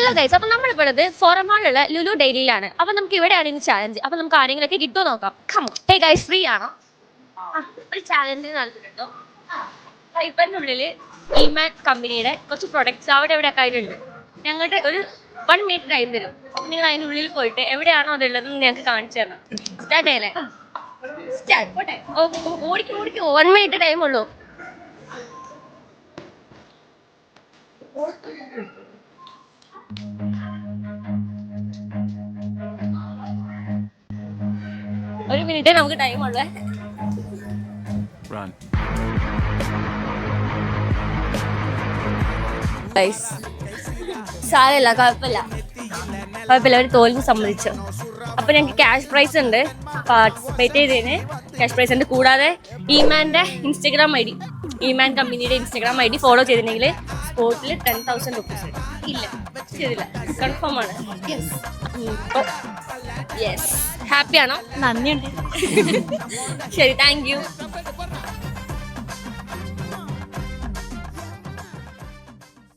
Hello guys, അപ്പൊ നമ്മളിപ്പോഴത് ഫോറമാളിലുള്ള ലുലു ഡെയിലിയിലാണ്. അപ്പൊ നമുക്ക് ഇവിടെയാണ് ഇന്ന് ചാലഞ്ച്. അപ്പൊ നമുക്ക് ആരെങ്കിലൊക്കെ കിട്ടുമോ നോക്കാം. ഹേ ഗൈസ്, ഫ്രീ ആണോ? ഒരു ചാലഞ്ച് നടത്തിട്ടോ. ഇപ്പൻ്റെ ഉള്ളില് ഇമാൻ കമ്പനിയുടെ കുറച്ച് പ്രൊഡക്ട്സ് അവിടെ എവിടെ ആയിട്ടുണ്ട്. ഞങ്ങളുടെ ഒരു 1 മിനിറ്റ് ടൈം തരും. നിങ്ങൾ അതിൻ്റെ ഉള്ളിൽ പോയിട്ട് എവിടെയാണോ അതുള്ളതെന്ന് ഞങ്ങൾക്ക് കാണിച്ചു തരണം. സ്റ്റാർട്ട് ചെയ്യണേ. ഓടിക്കോ 1 മിനിറ്റ് ടൈം ഉള്ളൂ. ഒരു മിനിറ്റ് നമുക്ക് ടൈം ഉള്ളേ. സാരമില്ല, കുഴപ്പമില്ല, ഒരു തോൽവി സമ്മതിച്ചു. അപ്പൊ ഞങ്ങൾക്ക് ക്യാഷ് പ്രൈസ് ഉണ്ട്. പാർട്ടിസിപ്പേറ്റ് ചെയ്തതിന് ക്യാഷ് പ്രൈസ് ഉണ്ട്. കൂടാതെ ഇമാൻ്റെ ഇൻസ്റ്റഗ്രാം ഐ ഡി, ഇമാൻ കമ്പനിയുടെ ഇൻസ്റ്റഗ്രാം ഐ ഡി ഫോളോ ചെയ്തിട്ടുണ്ടെങ്കിൽ സ്പോട്ടിൽ 10,000 റുപ്പീസ്. ഇല്ല, ചെയ്തില്ല, കൺഫേം ആണ്. യെസ്, ഹാപ്പി ആണോ? നന്ദിയുണ്ട്. ശരി, താങ്ക് യു.